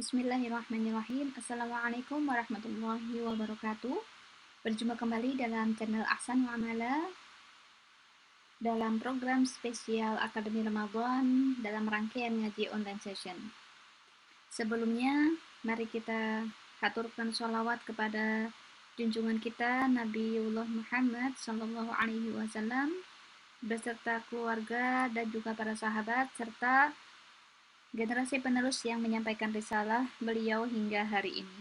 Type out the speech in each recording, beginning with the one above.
Bismillahirrahmanirrahim. Assalamualaikum warahmatullahi wabarakatuh. Berjumpa kembali dalam channel Ahsan wa Amala dalam program spesial Akademi Ramadan dalam rangkaian ngaji online session. Sebelumnya, mari kita haturkan sholawat kepada junjungan kita Nabiullah Muhammad Sallallahu Alaihi Wasallam beserta keluarga dan juga para sahabat serta generasi penerus yang menyampaikan risalah beliau hingga hari ini.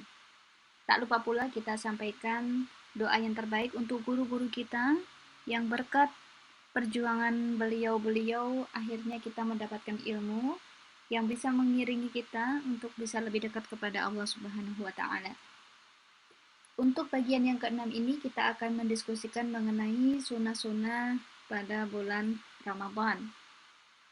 Tak lupa pula kita sampaikan doa yang terbaik untuk guru-guru kita yang berkat perjuangan beliau-beliau akhirnya kita mendapatkan ilmu yang bisa mengiringi kita untuk bisa lebih dekat kepada Allah Subhanahu wa taala. Untuk bagian yang keenam ini kita akan mendiskusikan mengenai sunnah-sunnah pada bulan Ramadan.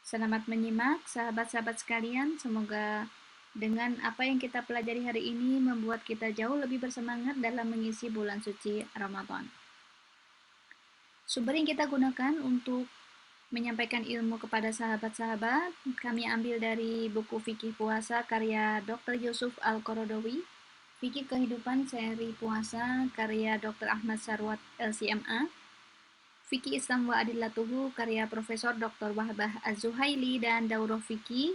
Selamat menyimak sahabat-sahabat sekalian, semoga dengan apa yang kita pelajari hari ini membuat kita jauh lebih bersemangat dalam mengisi bulan suci Ramadan. Sumber yang kita gunakan untuk menyampaikan ilmu kepada sahabat-sahabat kami ambil dari buku Fikih Puasa karya Dr. Yusuf Al-Qaradawi, Fikih Kehidupan Sehari Puasa karya Dr. Ahmad Sarwat LCMA, Fikih Islam wa Adillatuhu karya Profesor Dr. Wahbah Az-Zuhaili dan Daurah Fikih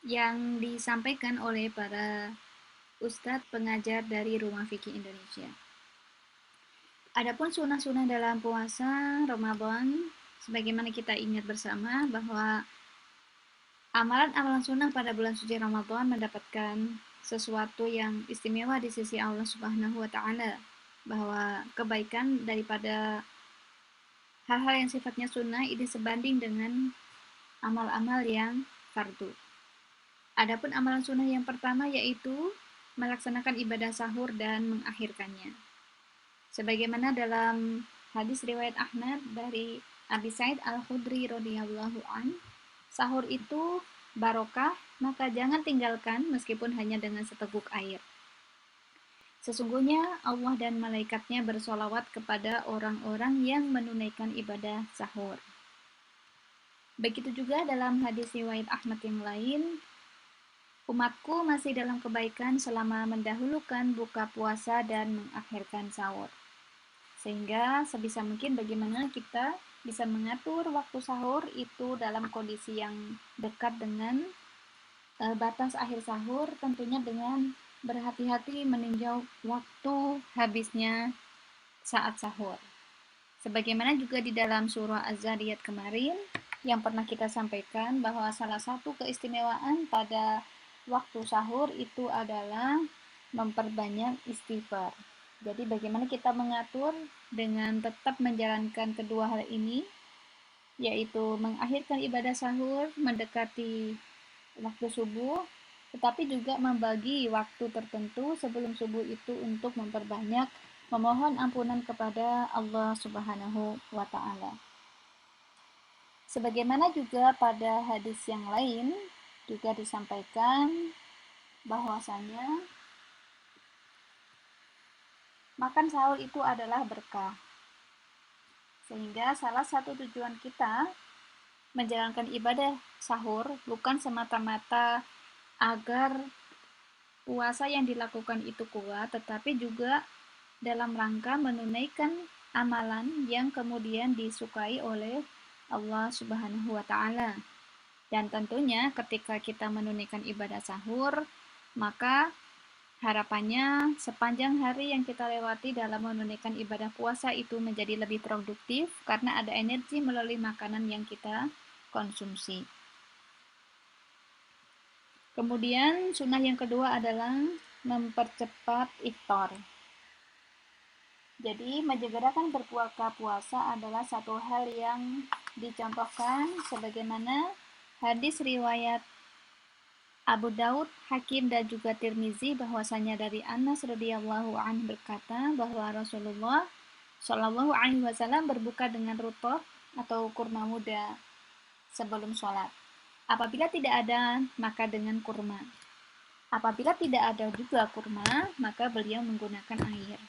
yang disampaikan oleh para ustadz pengajar dari Rumah Fikih Indonesia. Adapun sunnah-sunnah dalam puasa Ramadan, sebagaimana kita ingat bersama bahwa amalan-amalan sunnah pada bulan suci Ramadan mendapatkan sesuatu yang istimewa di sisi Allah Subhanahu wa taala, bahwa kebaikan daripada hal-hal yang sifatnya sunnah ini sebanding dengan amal-amal yang fardu. Adapun amalan sunnah yang pertama yaitu melaksanakan ibadah sahur dan mengakhirkannya. Sebagaimana dalam hadis riwayat Ahmad dari Abi Sa'id Al-Khudri radhiyallahu an, sahur itu barokah, maka jangan tinggalkan meskipun hanya dengan seteguk air. Sesungguhnya Allah dan malaikatnya bersolawat kepada orang-orang yang menunaikan ibadah sahur. Begitu juga dalam hadis riwayat Ahmad yang lain, umatku masih dalam kebaikan selama mendahulukan buka puasa dan mengakhirkan sahur. Sehingga sebisa mungkin bagaimana kita bisa mengatur waktu sahur itu dalam kondisi yang dekat dengan batas akhir sahur, tentunya dengan berhati-hati meninjau waktu habisnya saat sahur. Sebagaimana juga di dalam surah Az-Zariyat kemarin yang pernah kita sampaikan bahwa salah satu keistimewaan pada waktu sahur itu adalah memperbanyak istighfar. Jadi bagaimana kita mengatur dengan tetap menjalankan kedua hal ini, yaitu mengakhirkan ibadah sahur mendekati waktu subuh, tetapi juga membagi waktu tertentu sebelum subuh itu untuk memperbanyak memohon ampunan kepada Allah Subhanahu wa taala. Sebagaimana juga pada hadis yang lain juga disampaikan bahwasanya makan sahur itu adalah berkah. Sehingga salah satu tujuan kita menjalankan ibadah sahur bukan semata-mata agar puasa yang dilakukan itu kuat, tetapi juga dalam rangka menunaikan amalan yang kemudian disukai oleh Allah Subhanahu wa taala. Dan tentunya ketika kita menunaikan ibadah sahur, maka harapannya sepanjang hari yang kita lewati dalam menunaikan ibadah puasa itu menjadi lebih produktif karena ada energi melalui makanan yang kita konsumsi. Kemudian sunnah yang kedua adalah mempercepat iftar. Jadi menyegerakan berbuka puasa adalah satu hal yang dicontohkan sebagaimana hadis riwayat Abu Daud, Hakim dan juga Tirmizi bahwasanya dari Anas radhiyallahu anhu berkata bahwa Rasulullah Shallallahu alaihi wasallam berbuka dengan rutoh atau kurma muda sebelum sholat. Apabila tidak ada, maka dengan kurma. Apabila tidak ada juga kurma, maka beliau menggunakan air.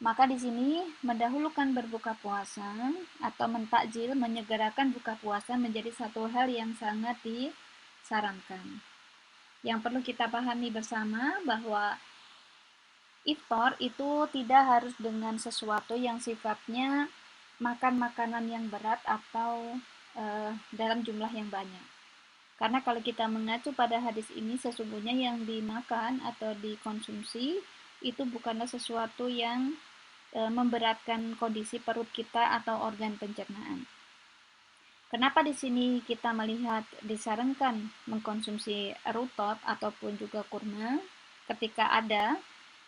Maka di sini mendahulukan berbuka puasa atau mentakjil, menyegerakan buka puasa menjadi satu hal yang sangat disarankan. Yang perlu kita pahami bersama bahwa iftar itu tidak harus dengan sesuatu yang sifatnya makan makanan yang berat atau dalam jumlah yang banyak. Karena kalau kita mengacu pada hadis ini, sesungguhnya yang dimakan atau dikonsumsi itu bukanlah sesuatu yang memberatkan kondisi perut kita atau organ pencernaan. Kenapa di sini kita melihat disarankan mengkonsumsi rutot ataupun juga kurma ketika ada?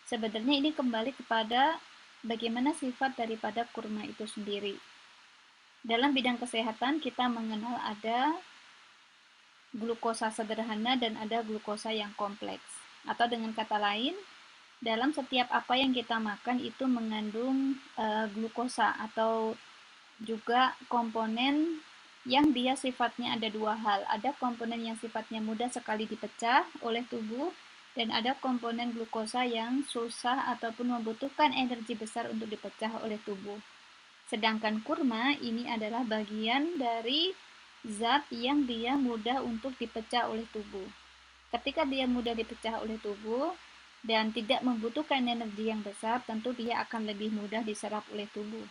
Sebenarnya ini kembali kepada bagaimana sifat daripada kurma itu sendiri. Dalam bidang kesehatan kita mengenal ada glukosa sederhana dan ada glukosa yang kompleks. Atau dengan kata lain, dalam setiap apa yang kita makan itu mengandung glukosa atau juga komponen yang dia sifatnya ada dua hal. Ada komponen yang sifatnya mudah sekali dipecah oleh tubuh dan ada komponen glukosa yang susah ataupun membutuhkan energi besar untuk dipecah oleh tubuh. Sedangkan kurma ini adalah bagian dari zat yang dia mudah untuk dipecah oleh tubuh. Ketika dia mudah dipecah oleh tubuh dan tidak membutuhkan energi yang besar, tentu dia akan lebih mudah diserap oleh tubuh.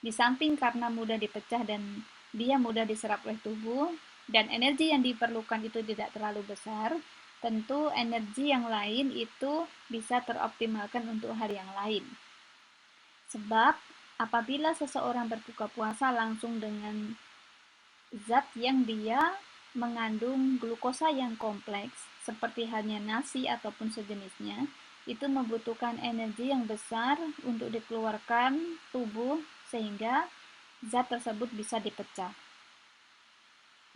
Di samping karena mudah dipecah dan dia mudah diserap oleh tubuh dan energi yang diperlukan itu tidak terlalu besar, tentu energi yang lain itu bisa teroptimalkan untuk hal yang lain. Sebab apabila seseorang berbuka puasa langsung dengan zat yang dia mengandung glukosa yang kompleks, seperti halnya nasi ataupun sejenisnya, itu membutuhkan energi yang besar untuk dikeluarkan tubuh sehingga zat tersebut bisa dipecah.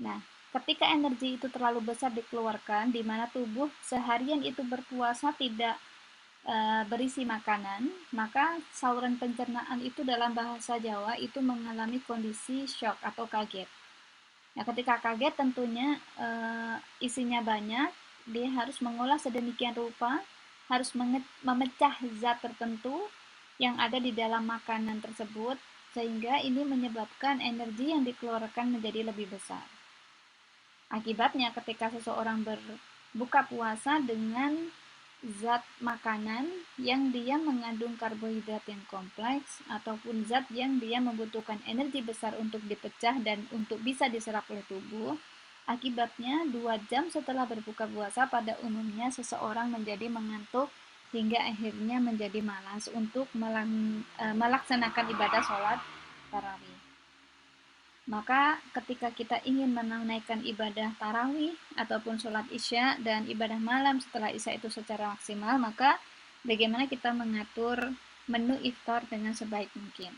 Nah, ketika energi itu terlalu besar dikeluarkan, di mana tubuh seharian itu berpuasa tidak berisi makanan, maka saluran pencernaan itu dalam bahasa Jawa itu mengalami kondisi shock atau kaget. Nah, ketika kaget tentunya isinya banyak, dia harus mengolah sedemikian rupa, harus memecah zat tertentu yang ada di dalam makanan tersebut, sehingga ini menyebabkan energi yang dikeluarkan menjadi lebih besar. Akibatnya ketika seseorang berbuka puasa dengan zat makanan yang dia mengandung karbohidrat yang kompleks ataupun zat yang dia membutuhkan energi besar untuk dipecah dan untuk bisa diserap oleh tubuh, akibatnya 2 jam setelah berbuka puasa pada umumnya seseorang menjadi mengantuk hingga akhirnya menjadi malas untuk melaksanakan ibadah sholat tarawih. Maka ketika kita ingin menunaikan ibadah tarawih ataupun sholat isya dan ibadah malam setelah isya itu secara maksimal, maka bagaimana kita mengatur menu iftar dengan sebaik mungkin.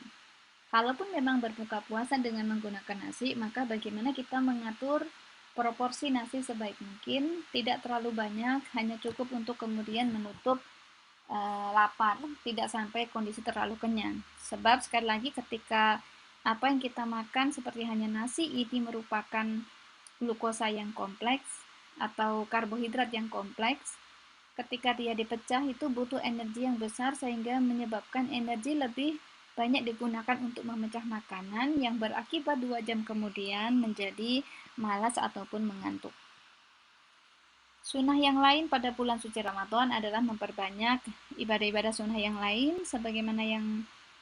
Kalaupun memang berbuka puasa dengan menggunakan nasi, maka bagaimana kita mengatur proporsi nasi sebaik mungkin, tidak terlalu banyak, hanya cukup untuk kemudian menutup lapar, tidak sampai kondisi terlalu kenyang. Sebab sekali lagi ketika apa yang kita makan seperti hanya nasi ini merupakan glukosa yang kompleks atau karbohidrat yang kompleks, ketika dia dipecah itu butuh energi yang besar sehingga menyebabkan energi lebih banyak digunakan untuk memecah makanan yang berakibat 2 jam kemudian menjadi malas ataupun mengantuk. Sunnah yang lain pada bulan suci Ramadan adalah memperbanyak ibadah-ibadah sunnah yang lain sebagaimana yang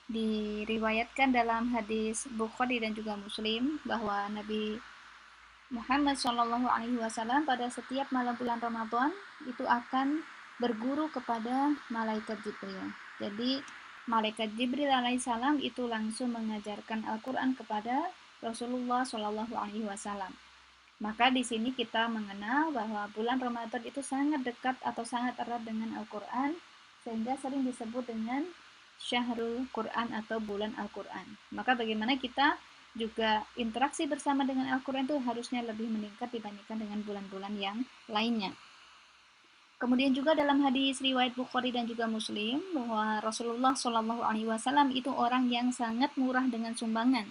diriwayatkan dalam hadis Bukhari dan juga Muslim bahwa Nabi Muhammad SAW pada setiap malam bulan Ramadan itu akan berguru kepada malaikat Jibril. Jadi malaikat Jibril alaihissalam itu langsung mengajarkan Al-Quran kepada Rasulullah SAW. Maka di sini kita mengenal bahwa bulan Ramadan itu sangat dekat atau sangat erat dengan Al-Quran, sehingga sering disebut dengan Syahrul Quran atau bulan Al-Quran. Maka bagaimana kita juga interaksi bersama dengan Al-Quran itu harusnya lebih meningkat dibandingkan dengan bulan-bulan yang lainnya. Kemudian juga dalam hadis riwayat Bukhari dan juga Muslim bahwa Rasulullah SAW itu orang yang sangat murah dengan sumbangan.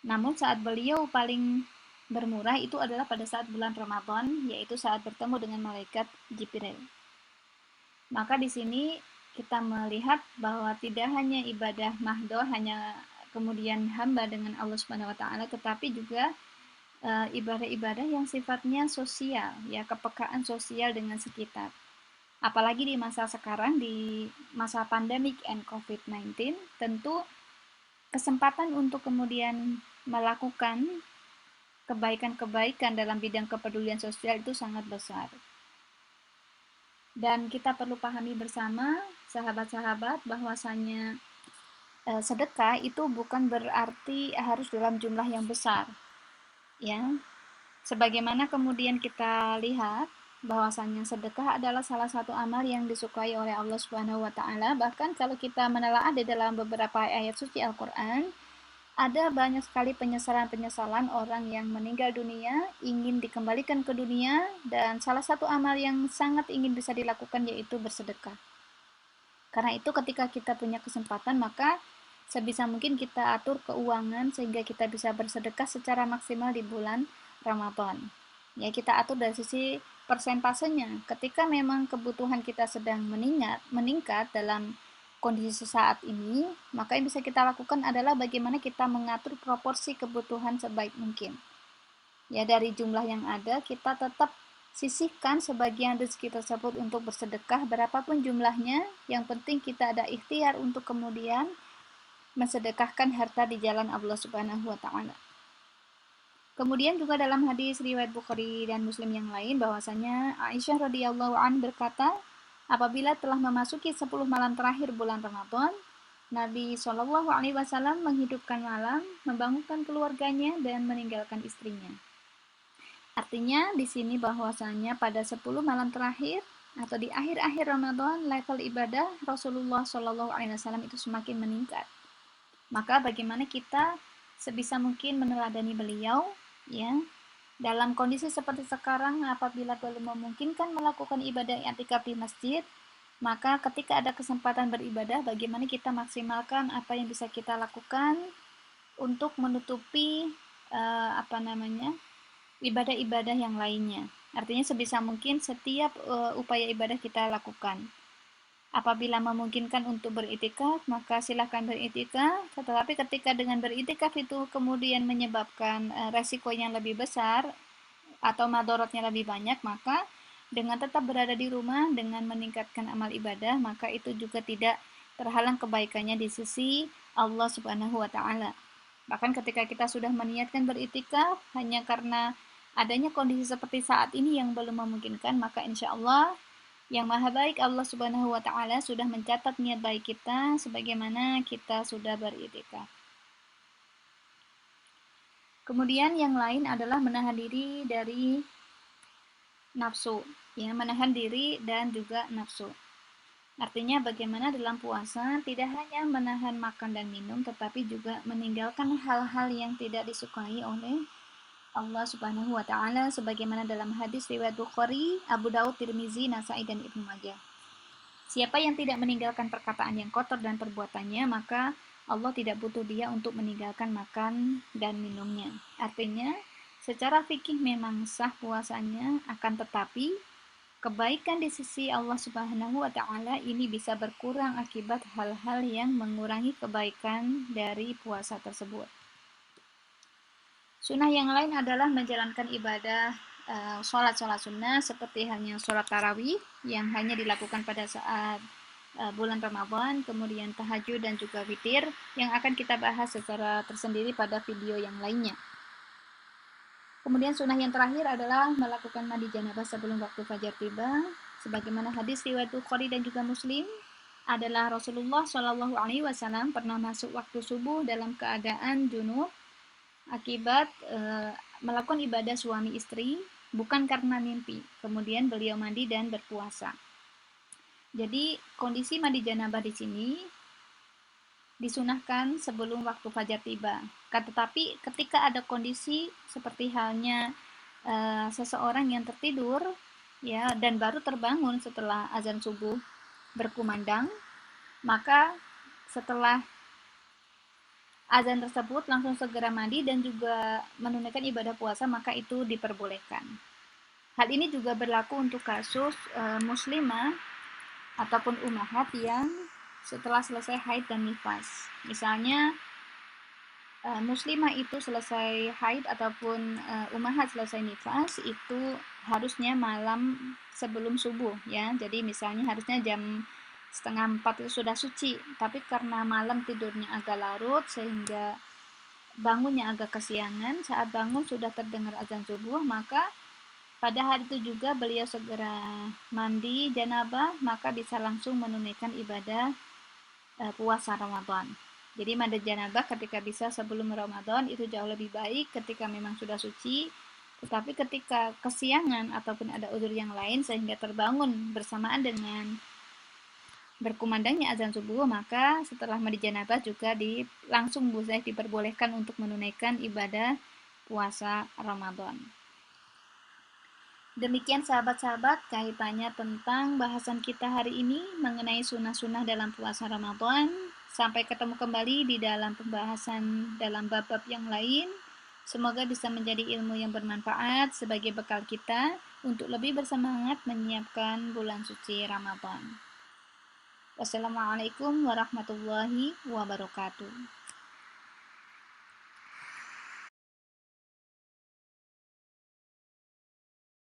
Namun saat beliau paling bermurah itu adalah pada saat bulan Ramadan, yaitu saat bertemu dengan malaikat Jibril. Maka di sini kita melihat bahwa tidak hanya ibadah mahdoh, hanya kemudian hamba dengan Allah Subhanahu wa taala, tetapi juga ibadah-ibadah yang sifatnya sosial, ya, kepekaan sosial dengan sekitar. Apalagi di masa sekarang, di masa pandemic and COVID-19, tentu kesempatan untuk kemudian melakukan kebaikan-kebaikan dalam bidang kepedulian sosial itu sangat besar. Dan kita perlu pahami bersama, sahabat-sahabat, bahwasanya sedekah itu bukan berarti harus dalam jumlah yang besar, ya. Sebagaimana kemudian kita lihat bahwasanya sedekah adalah salah satu amal yang disukai oleh Allah Subhanahu wa taala. Bahkan kalau kita menelaah di dalam beberapa ayat suci Al-Qur'an, ada banyak sekali penyesalan-penyesalan orang yang meninggal dunia ingin dikembalikan ke dunia, dan salah satu amal yang sangat ingin bisa dilakukan yaitu bersedekah. Karena itu ketika kita punya kesempatan, maka sebisa mungkin kita atur keuangan sehingga kita bisa bersedekah secara maksimal di bulan Ramadan. Ya, kita atur dari sisi persentasenya. Ketika memang kebutuhan kita sedang meningkat dalam kondisi saat ini, maka yang bisa kita lakukan adalah bagaimana kita mengatur proporsi kebutuhan sebaik mungkin. Ya, dari jumlah yang ada, kita tetap sisihkan sebagian rezeki tersebut untuk bersedekah, berapapun jumlahnya. Yang penting kita ada ikhtiar untuk kemudian mensedekahkan harta di jalan Allah Subhanahu wa taala. Kemudian juga dalam hadis riwayat Bukhari dan Muslim yang lain bahwasanya Aisyah radhiyallahu an berkata, apabila telah memasuki 10 malam terakhir bulan Ramadan, Nabi Shallallahu alaihi wasallam menghidupkan malam, membangunkan keluarganya dan meninggalkan istrinya. Artinya di sini bahwasanya pada 10 malam terakhir atau di akhir-akhir Ramadan, level ibadah Rasulullah Shallallahu alaihi wasallam itu semakin meningkat. Maka bagaimana kita sebisa mungkin meneladani beliau, ya, dalam kondisi seperti sekarang, apabila belum memungkinkan melakukan ibadah i'tikaf di masjid, maka ketika ada kesempatan beribadah, bagaimana kita maksimalkan apa yang bisa kita lakukan untuk menutupi ibadah-ibadah yang lainnya. Artinya sebisa mungkin setiap upaya ibadah kita lakukan. Apabila memungkinkan untuk beriktikaf, maka silakan beriktikaf. Tetapi ketika dengan beriktikaf itu kemudian menyebabkan resiko yang lebih besar atau madorotnya lebih banyak, maka dengan tetap berada di rumah dengan meningkatkan amal ibadah, maka itu juga tidak terhalang kebaikannya di sisi Allah Subhanahu wa taala. Bahkan ketika kita sudah meniatkan beriktikaf hanya karena adanya kondisi seperti saat ini yang belum memungkinkan, maka insya Allah yang maha baik Allah Subhanahu wa taala sudah mencatat niat baik kita sebagaimana kita sudah beriktikaf. Kemudian yang lain adalah menahan diri dari nafsu, ya, menahan diri dan juga nafsu. Artinya bagaimana dalam puasa tidak hanya menahan makan dan minum, tetapi juga meninggalkan hal-hal yang tidak disukai oleh Allah Subhanahu wa taala sebagaimana dalam hadis riwayat Bukhari, Abu Daud, Tirmizi, Nasai dan Ibnu Majah. Siapa yang tidak meninggalkan perkataan yang kotor dan perbuatannya, maka Allah tidak butuh dia untuk meninggalkan makan dan minumnya. Artinya, secara fikih memang sah puasanya, akan tetapi kebaikan di sisi Allah Subhanahu wa taala ini bisa berkurang akibat hal-hal yang mengurangi kebaikan dari puasa tersebut. Sunnah yang lain adalah menjalankan ibadah sholat-sholat sunnah seperti halnya sholat tarawih yang hanya dilakukan pada saat bulan Ramadan, kemudian tahajud dan juga witir yang akan kita bahas secara tersendiri pada video yang lainnya. Kemudian sunnah yang terakhir adalah melakukan mandi janabah sebelum waktu fajar tiba, sebagaimana hadis riwayat Bukhari dan juga Muslim adalah Rasulullah Shallallahu alaihi wasallam pernah masuk waktu subuh dalam keadaan junub akibat melakukan ibadah suami istri, bukan karena mimpi. Kemudian beliau mandi dan berpuasa. Jadi kondisi mandi janabah di sini disunahkan sebelum waktu fajar tiba. Tetapi ketika ada kondisi seperti halnya seseorang yang tertidur, ya, dan baru terbangun setelah azan subuh berkumandang, maka setelah azan tersebut langsung segera mandi dan juga menunaikan ibadah puasa, maka itu diperbolehkan. Hal ini juga berlaku untuk kasus muslimah ataupun ummahat yang setelah selesai haid dan nifas. Misalnya muslimah itu selesai haid ataupun ummahat selesai nifas itu harusnya malam sebelum subuh ya. Jadi misalnya harusnya jam setengah 4 itu sudah suci, tapi karena malam tidurnya agak larut sehingga bangunnya agak kesiangan, saat bangun sudah terdengar azan subuh, maka pada hari itu juga beliau segera mandi janabah, maka bisa langsung menunaikan ibadah puasa Ramadan. Jadi mandi janabah ketika bisa sebelum Ramadan itu jauh lebih baik ketika memang sudah suci. Tetapi ketika kesiangan ataupun ada uzur yang lain sehingga terbangun bersamaan dengan berkumandangnya azan subuh, maka setelah mandi janabah juga langsung diperbolehkan untuk menunaikan ibadah puasa Ramadan. Demikian sahabat-sahabat kaitannya tentang bahasan kita hari ini mengenai sunnah-sunnah dalam puasa Ramadan. Sampai ketemu kembali di dalam pembahasan dalam bab-bab yang lain. Semoga bisa menjadi ilmu yang bermanfaat sebagai bekal kita untuk lebih bersemangat menyiapkan bulan suci Ramadan. Wassalamualaikum warahmatullahi wabarakatuh.